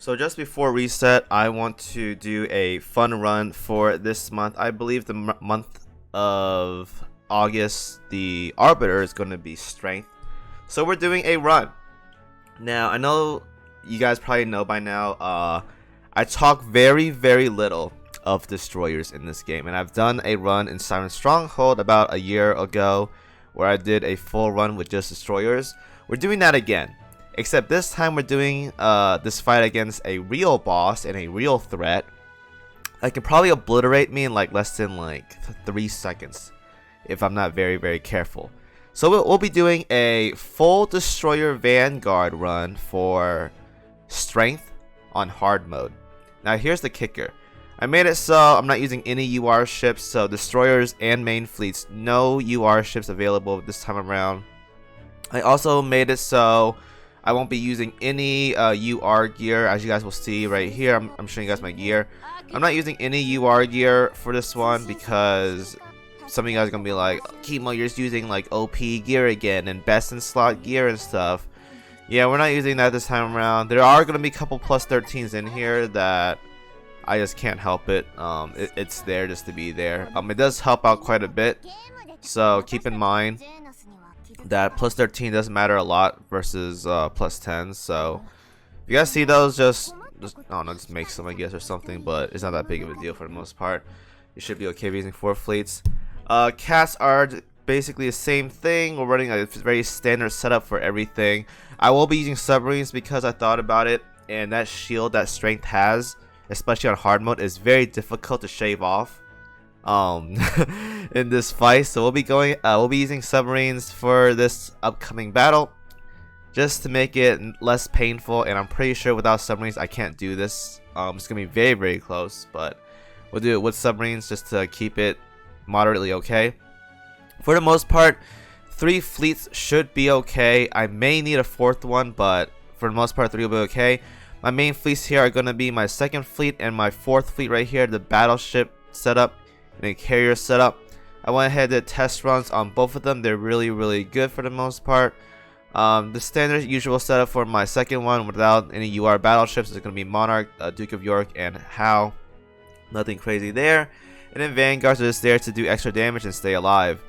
So just before reset, I want to do a fun run for this month. I believe the month of August, the Arbiter is going to be Strength. So we're doing a run. Now, I know you guys probably know by now, I talk very little of destroyers in this game. And I've done a run in Siren Stronghold about a year ago where I did a full run with just destroyers. We're doing that again. Except this time we're doing this fight against a real boss and a real threat that can probably obliterate me in like less than like 3 seconds if I'm not very careful. So we'll be doing a full destroyer vanguard run for strength on hard mode. Now here's the kicker. I made it so I'm not using any UR ships, so destroyers and main fleets, no UR ships available this time around. I also made it so I won't be using any UR gear, as you guys will see right here. I'm showing you guys my gear. I'm not using any UR gear for this one because some of you guys are going to be like, Kimo, you're just using like OP gear again and best in slot gear and stuff. Yeah, we're not using that this time around. There are going to be a couple plus 13s in here that I just can't help it. It's there just to be there. It does help out quite a bit, so keep in mind that plus 13 doesn't matter a lot versus plus 10. So if you guys see those, just I don't know, just make some, I guess, or something, but it's not that big of a deal for the most part. You should be okay using 4 fleets. Cats are basically the same thing. We're running a very standard setup for everything. I will be using submarines because I thought about it, and that shield that strength has, especially on hard mode, is very difficult to shave off in this fight. So we'll be using submarines for this upcoming battle just to make it less painful, and I'm pretty sure without submarines I can't do this. It's gonna be very close, but we'll do it with submarines just to keep it moderately okay. For the most part, 3 fleets should be okay. I may need a 4th one, but for the most part 3 will be okay. My main fleets here are gonna be my 2nd fleet and my 4th fleet right here, the battleship setup and a carrier setup. I went ahead and did test runs on both of them. They're really good for the most part. The standard usual setup for my 2nd one without any UR battleships is going to be Monarch, Duke of York, and Howe. Nothing crazy there. And then vanguards are just there to do extra damage and stay alive.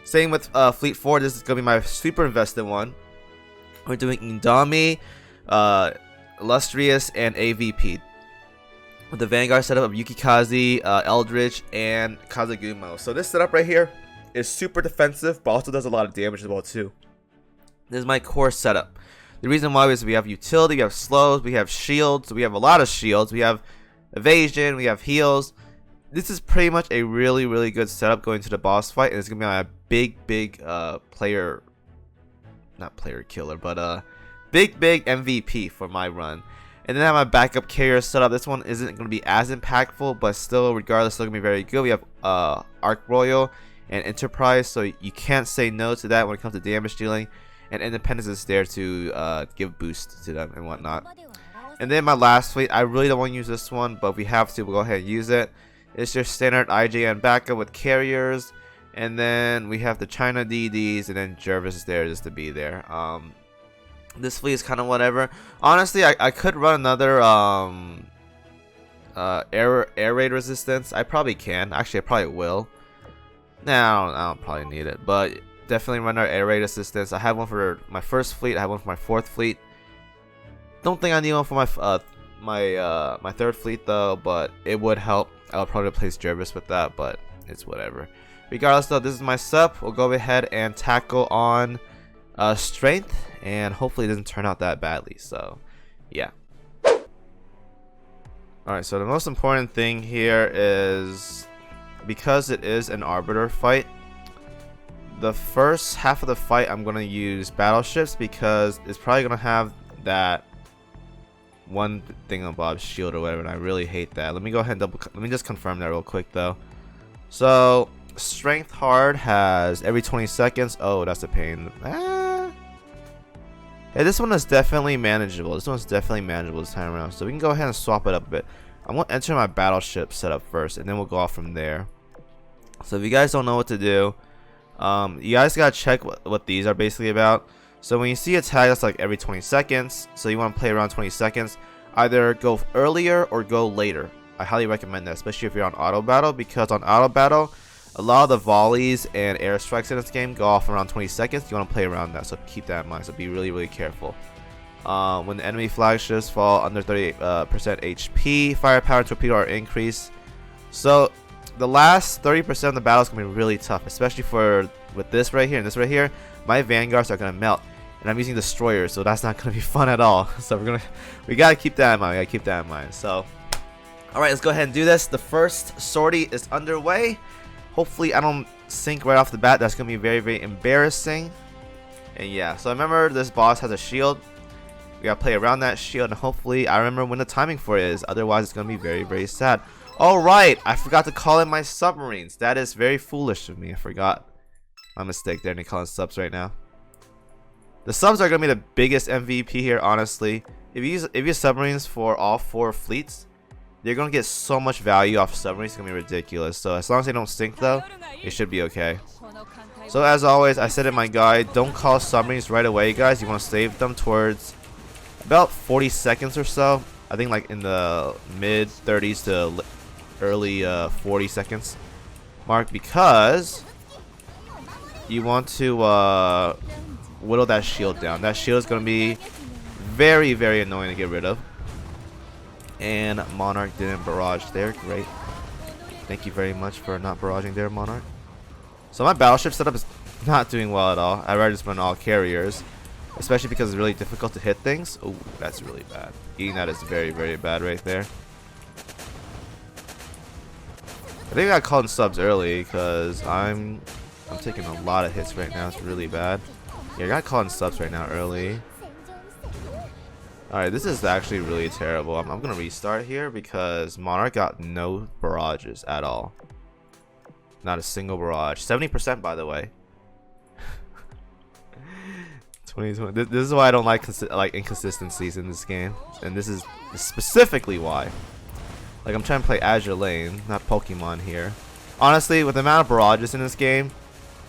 Same with Fleet 4. This is going to be my super invested one. We're doing Indomi, Illustrious, and AVP. With the vanguard setup of Yukikaze, Eldritch, and Kazagumo. So this setup right here is super defensive, but also does a lot of damage as well too. This is my core setup. The reason why is we have utility, we have slows, we have shields, we have a lot of shields, we have evasion, we have heals. This is pretty much a really good setup going to the boss fight, and it's gonna be my big player, not player killer, but big MVP for my run. And then I have my backup carrier setup. This one isn't going to be as impactful, but still, regardless, still going to be very good. We have Arc Royal and Enterprise, so you can't say no to that when it comes to damage dealing. And Independence is there to give boost to them and whatnot. And then my last fleet, I really don't want to use this one, but if we have to, we'll go ahead and use it. It's your standard IJN backup with carriers. And then we have the China DDs, and then Jervis is there just to be there. This fleet is kind of whatever. Honestly, I could run another air raid resistance. I probably can. Actually, I probably will. Nah, I don't probably need it, but definitely run our air raid resistance. I have one for my 1st fleet. I have one for my 4th fleet. Don't think I need one for my my 3rd fleet though, but it would help. I'll probably replace Jervis with that, but it's whatever. Regardless though, this is my setup. We'll go ahead and tackle on strength, and hopefully it doesn't turn out that badly. So yeah. Alright, so the most important thing here is, because it is an arbiter fight, the first half of the fight I'm going to use battleships because it's probably going to have that one thingamabob shield or whatever, and I really hate that. Let me go ahead and let me just confirm that real quick though. So strength hard has every 20 seconds. Oh, that's a pain. Yeah, this one is definitely manageable. This one's definitely manageable this time around. So we can go ahead and swap it up a bit. I'm going to enter my battleship setup first, and then we'll go off from there. So if you guys don't know what to do, you guys got to check what these are basically about. So when you see a tag that's like every 20 seconds, so you want to play around 20 seconds, either go earlier or go later. I highly recommend that, especially if you're on auto battle, because on auto battle, a lot of the volleys and airstrikes in this game go off around 20 seconds. You want to play around that, so keep that in mind. So be really careful. When the enemy flagships fall under 38% HP, firepower and torpedo are increased. So the last 30% of the battle is gonna be really tough, especially with this right here and this right here. My vanguards are gonna melt, and I'm using destroyers, so that's not gonna be fun at all. So we gotta keep that in mind. So, all right, let's go ahead and do this. The first sortie is underway. Hopefully, I don't sink right off the bat. That's gonna be very embarrassing. And yeah, so I remember this boss has a shield. We gotta play around that shield, and hopefully, I remember when the timing for it is. Otherwise, it's gonna be very sad. Alright, I forgot to call in my submarines. That is very foolish of me. I forgot. My mistake there, and calling subs right now. The subs are going to be the biggest MVP here, honestly. If you use submarines for all 4 fleets, you're going to get so much value off submarines. It's going to be ridiculous. So as long as they don't sink, though, it should be okay. So as always, I said in my guide, don't call submarines right away, guys. You want to save them towards about 40 seconds or so. I think like in the mid 30s to early 40 seconds mark, because you want to whittle that shield down. That shield is going to be very annoying to get rid of. And Monarch didn't barrage there. Great. Thank you very much for not barraging there, Monarch. So my battleship setup is not doing well at all. I'd rather just run all carriers, especially because it's really difficult to hit things. Oh, that's really bad. Eating that is very bad right there. I think I got called in subs early because I'm taking a lot of hits right now. It's really bad. Yeah, I got called in subs right now early. Alright, this is actually really terrible. I'm gonna restart here because Monarch got no barrages at all. Not a single barrage. 70%, by the way. 2020. This is why I don't like inconsistencies in this game, and this is specifically why. Like, I'm trying to play Azur lane, not Pokemon here. Honestly, with the amount of barrages in this game,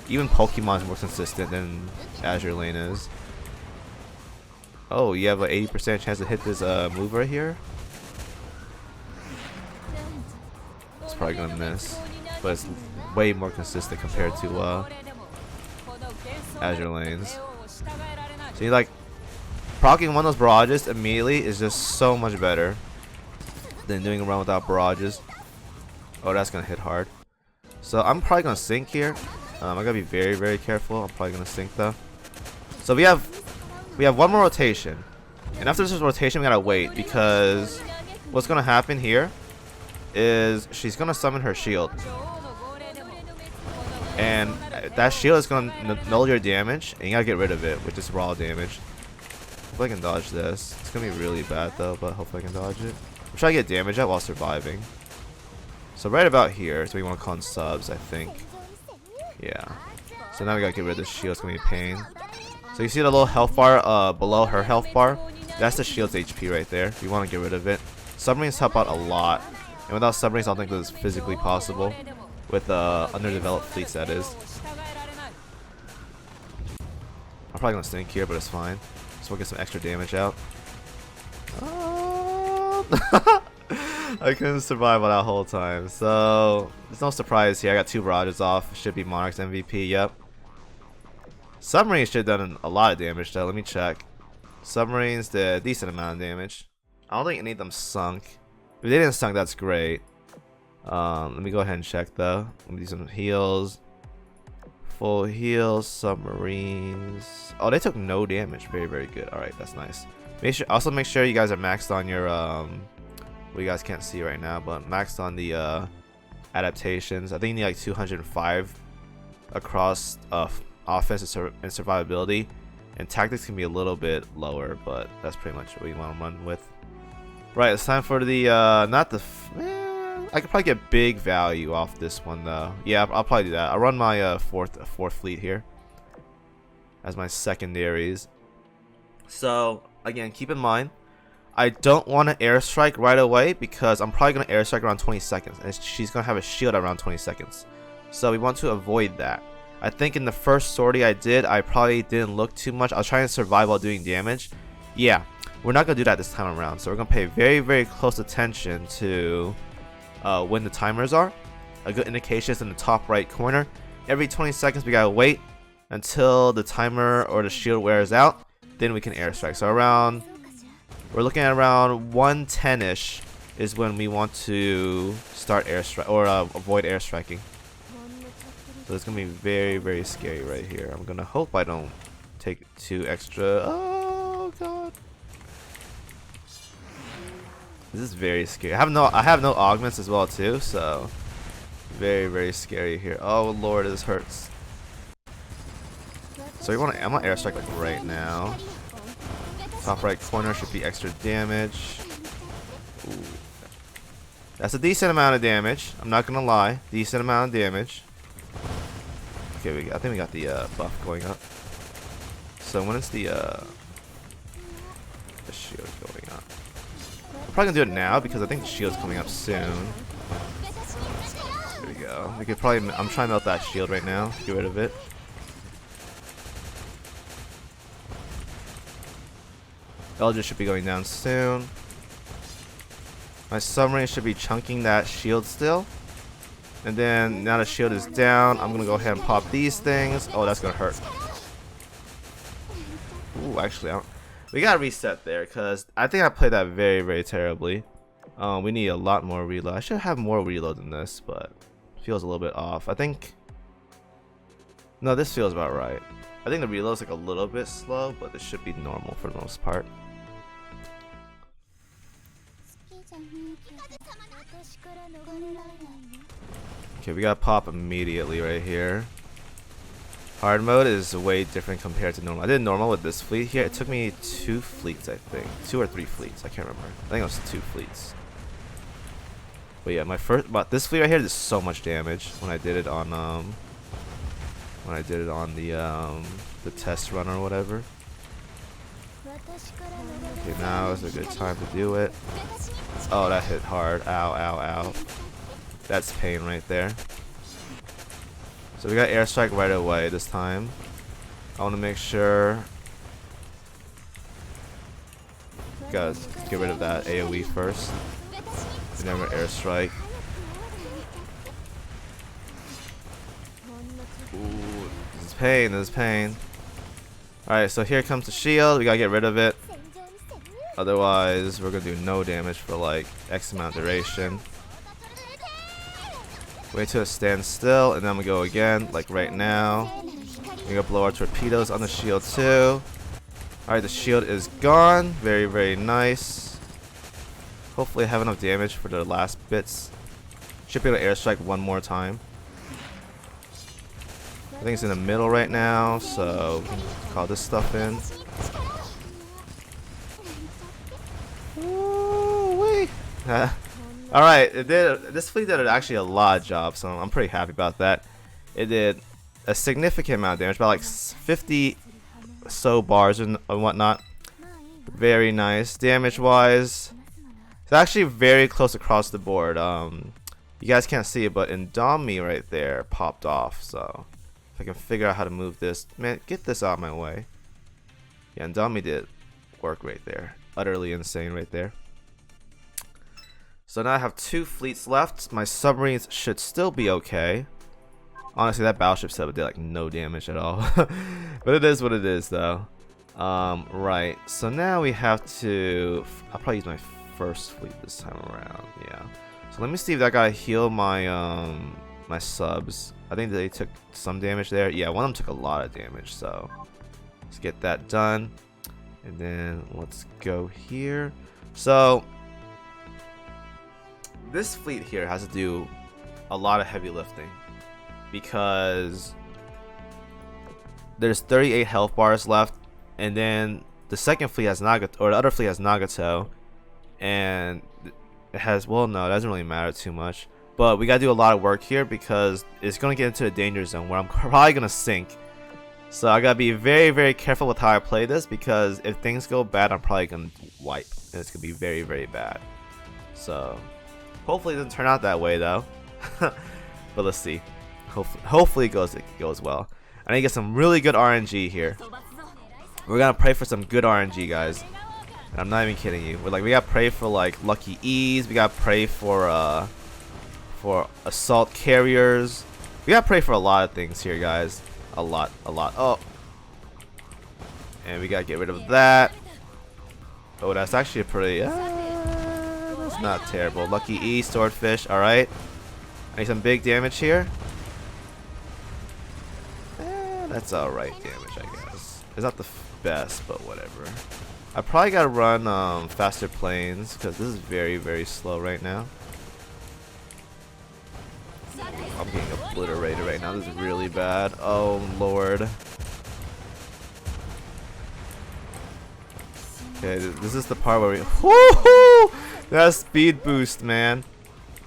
even Pokemon is more consistent than Azur lane is. Oh, you have an 80% chance to hit this move right here. It's probably gonna miss, but it's way more consistent compared to Azur lanes. So you like proccing one of those barrages immediately is just so much better than doing a run without barrages. Oh, that's gonna hit hard. So I'm probably gonna sink here. I gotta be very careful. I'm probably gonna sink though. So we have one more rotation, and after this rotation we gotta wait, because what's gonna happen here is she's gonna summon her shield, and that shield is gonna null your damage, and you gotta get rid of it, which is raw damage. Hopefully I can dodge this. It's gonna be really bad though, but hopefully I can dodge it. I'm trying to get damage out while surviving. So right about here, so we want to call in subs, I think. Yeah. So now we gotta get rid of the shield. It's gonna be a pain. So you see the little health bar below her health bar? That's the shield's HP right there. You want to get rid of it. Submarines help out a lot, and without submarines, I don't think this is physically possible. With underdeveloped fleets, that is. I'm probably gonna sink here, but it's fine. So we'll get some extra damage out. I couldn't survive all that whole time, so there's no surprise here. I got 2 barrages off. Should be Monarch's MVP. Yep. Submarines should have done a lot of damage though. Let me check. Submarines did a decent amount of damage. I don't think any of them sunk. If they didn't sunk, that's great. Let me go ahead and check though. Let me do some heals. Full heals, submarines. Oh, they took no damage. Very good. Alright, that's nice. Also make sure you guys are maxed on your well, you guys can't see right now, but maxed on the adaptations. I think you need like 205 across offense and survivability, and tactics can be a little bit lower, but that's pretty much what you want to run with. Right, it's time for the I could probably get big value off this one though. Yeah, I'll probably do that. I'll run my fourth fleet here as my secondaries. So again, keep in mind, I don't want to airstrike right away because I'm probably going to airstrike around 20 seconds, and she's going to have a shield around 20 seconds. So we want to avoid that. I think in the first sortie I did, I probably didn't look too much. I was trying to survive while doing damage. Yeah, We're not gonna do that this time around. So we're gonna pay very close attention to when the timers are. A good indication is in the top right corner. Every 20 seconds we gotta wait until the timer or the shield wears out. Then we can airstrike. So we're looking at around 110-ish is when we want to start airstrike or avoid airstriking. So it's gonna be very scary right here. I'm gonna hope I don't take 2 extra. Oh god, this is very scary. I have no augments as well too, so very scary here. Oh lord, this hurts. So I'm gonna airstrike like right now. Top right corner should be extra damage. Ooh. That's a decent amount of damage. I'm not gonna lie, decent amount of damage. Okay, I think we got the buff going up. So when is the shield going up? I'm probably gonna do it now because I think the shield's coming up soon. There we go. We could probably. I'm trying to melt that shield right now. Get rid of it. Eldritch should be going down soon. My submarine should be chunking that shield still. And then now the shield is down, I'm gonna go ahead and pop these things. Oh, that's gonna hurt. Ooh, actually, we gotta reset there because I think I played that very terribly. We need a lot more reload. I should have more reload than this, but it feels a little bit off. I think. No, this feels about right. I think the reload's like a little bit slow, but this should be normal for the most part. Okay, we got pop immediately right here. Hard mode is way different compared to normal. I did normal with this fleet here. It took me 2 fleets, I think. 2 or 3 fleets. I can't remember. I think it was 2 fleets. But yeah, but this fleet right here did so much damage when I did it on the test run or whatever. Okay, now is a good time to do it. Oh, that hit hard. Ow. That's pain right there. So we got airstrike right away this time. I want to make sure. Gotta get rid of that AoE first. And then we're airstrike. Ooh, this is pain. Alright, so here comes the shield. We gotta get rid of it. Otherwise, we're gonna do no damage for like X amount of duration. Wait till it stands still, and then we go again, like right now. We're gonna blow our torpedoes on the shield too. Alright, the shield is gone. Very nice. Hopefully I have enough damage for the last bits. Should be able to airstrike one more time. I think it's in the middle right now, so we can call this stuff in. Ooh-wee. Alright, this fleet did actually a lot of jobs, so I'm pretty happy about that. It did a significant amount of damage, about like 50 so bars and whatnot. Very nice. Damage wise, it's actually very close across the board. You guys can't see it, but Indomie right there popped off, so if I can figure out how to move this. Man, get this out of my way. Yeah, Indomie did work right there. Utterly insane right there. So now I have 2 fleets left. My submarines should still be okay. Honestly, that battleship setup did like no damage at all. But it is what it is though. Right. So now we have to... I'll probably use my first fleet this time around. Yeah. So let me see if that guy healed my my subs. I think they took some damage there. Yeah, one of them took a lot of damage. So let's get that done. And then let's go here. So this fleet here has to do a lot of heavy lifting because there's 38 health bars left, and then the second fleet has Nagato, or the other fleet has Nagato, and it has, well, no, it doesn't really matter too much, but we gotta do a lot of work here because it's gonna get into the danger zone where I'm probably gonna sink. So I gotta be very careful with how I play this, because if things go bad, I'm probably gonna wipe, and it's gonna be very bad. So hopefully it doesn't turn out that way though. But let's see. Hopefully it goes well. I need to get some really good RNG here. We're gonna pray for some good RNG, guys. I'm not even kidding you. We gotta pray for like lucky E's. We gotta pray for assault carriers. We gotta pray for a lot of things here, guys. A lot. Oh, and we gotta get rid of that. Oh, that's actually a pretty. That's not terrible. Lucky E, swordfish. All right. I need some big damage here. That's all right damage, I guess. It's not the best, but whatever. I probably gotta run faster planes because this is very, very slow right now. I'm getting obliterated right now. This is really bad. Oh lord. Okay, this is the part where we. Woohoo! That speed boost, man.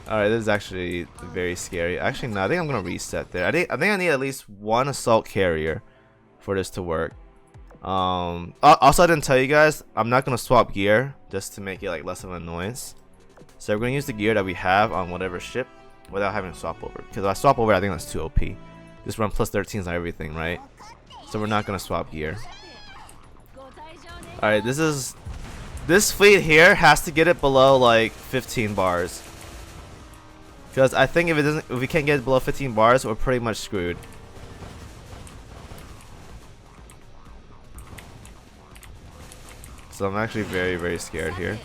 All right, this is actually very scary. Actually, no, I think I'm gonna reset there. I think I need at least one assault carrier for this to work. Also, I didn't tell you guys, I'm not gonna swap gear just to make it like less of an annoyance. So we're gonna use the gear that we have on whatever ship without having to swap over. Because if I swap over, I think that's too OP. Just run plus 13s on everything, right? So we're not gonna swap gear. All right, this fleet here has to get it below like 15 bars. Because I think if we can't get it below 15 bars, we're pretty much screwed. So I'm actually very, very scared here.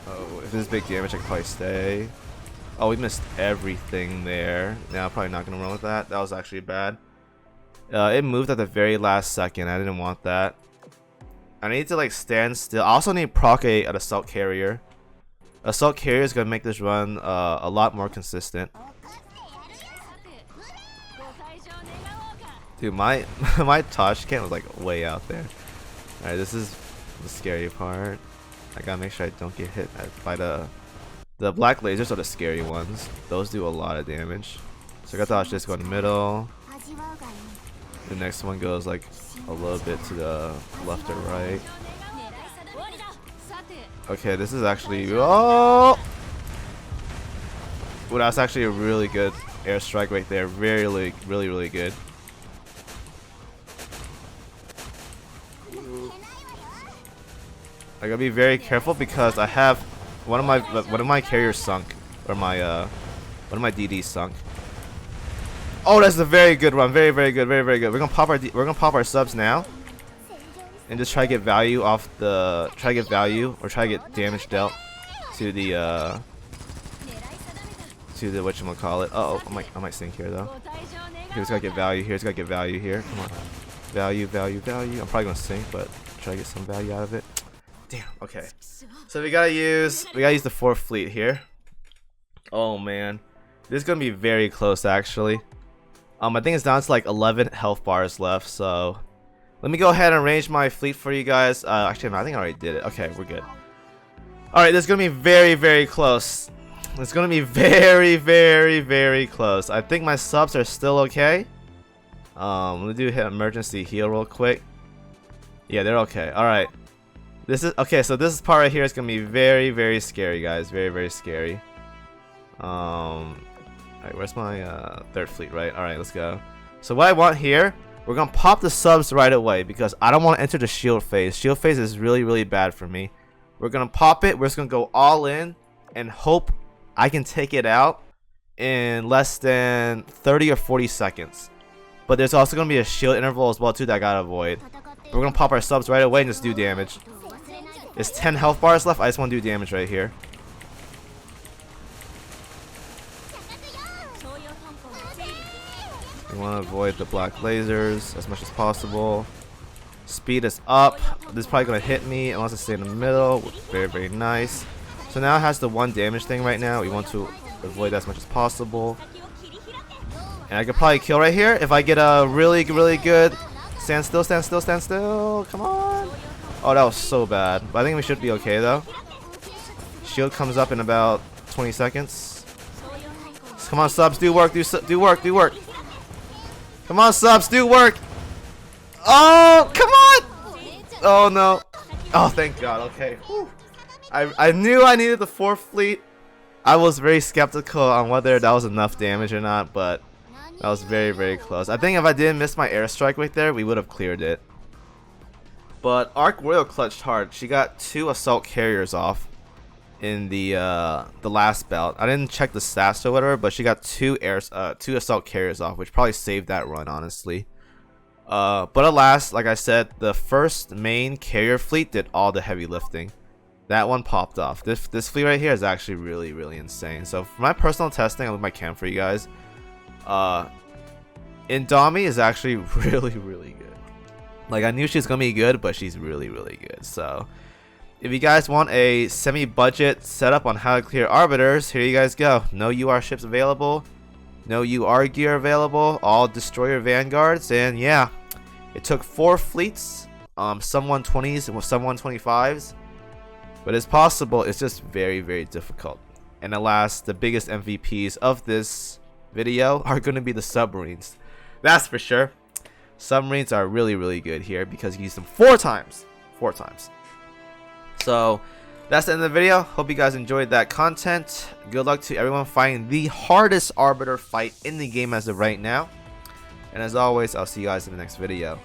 Oh, if this is big damage, I can probably stay. Oh, we missed everything there. Yeah, I'm probably not gonna run with that. That was actually bad. It moved at the very last second. I didn't want that. I need to like stand still. I also need proc an assault carrier. Assault carrier is gonna make this run a lot more consistent. Dude, my my touch cam was like way out there. All right, this is the scary part. I gotta make sure I don't get hit by the black lasers are the scary ones. Those do a lot of damage. So I got the dodge just go in the middle. The next one goes like a little bit to the left or right. Okay, this is actually well, that's actually a really good airstrike right there. Really good. I gotta be very careful because I have one of my carriers sunk, or my one of my DDs sunk. Oh, that's a very good run. Very good. We're gonna pop our subs now, and just try to get value off the try to get damage dealt to the whatchamacallit. Uh oh, I might sink here though. Here's gotta get value. Here's gotta get value here. Come on, value. I'm probably gonna sink, but try to get some value out of it. Damn. Okay. So we gotta use the 4th fleet here. Oh man, this is gonna be very close actually. I think it's down to like 11 health bars left, so let me go ahead and arrange my fleet for you guys. Actually, no, I think I already did it. Okay, we're good. Alright, this is gonna be very close. It's gonna be very close. I think my subs are still okay. Let me hit emergency heal real quick. Yeah, they're okay. Alright. This is okay, so this part right here is gonna be very scary, guys. Very scary. Alright, where's my 3rd fleet, right? Alright, let's go. So what I want here, we're gonna pop the subs right away because I don't want to enter the shield phase. Shield phase is really bad for me. We're gonna pop it, we're just gonna go all in and hope I can take it out in less than 30 or 40 seconds. But there's also gonna be a shield interval as well too that I gotta avoid. We're gonna pop our subs right away and just do damage. There's 10 health bars left, I just wanna do damage right here. We want to avoid the black lasers as much as possible. Speed is up. This is probably going to hit me unless I stay in the middle. Very nice. So now it has the 1 damage thing right now. We want to avoid that as much as possible. And I could probably kill right here if I get a really good stand still. Come on. Oh, that was so bad. But I think we should be okay though. Shield comes up in about 20 seconds. Come on, subs, do work. Come on, subs, do work. Oh, come on. Oh, no. Oh, thank God. Okay. Whew. I knew I needed the 4th fleet. I was very skeptical on whether that was enough damage or not, but that was very close. I think if I didn't miss my airstrike right there, we would have cleared it. But Arc Royal clutched hard. She got 2 assault carriers off in the last bout. I didn't check the stats or whatever, but she got 2 assault carriers off, which probably saved that run, honestly. But alas, like I said, the first main carrier fleet did all the heavy lifting. That one popped off. This fleet right here is actually really insane. So for my personal testing, I'll leave my cam for you guys. Indomie is actually really good. Like, I knew she was gonna be good, but she's really good. So if you guys want a semi-budget setup on how to clear arbiters, here you guys go. No UR ships available, no UR gear available, all destroyer vanguards, and yeah, it took 4 fleets, some 120s and some 125s, but it's possible. It's just very difficult. And alas, the biggest MVPs of this video are going to be the submarines. That's for sure. Submarines are really good here because you use them 4 times. 4 times. So that's the end of the video. Hope you guys enjoyed that content. Good luck to everyone fighting the hardest arbiter fight in the game as of right now. And as always, I'll see you guys in the next video.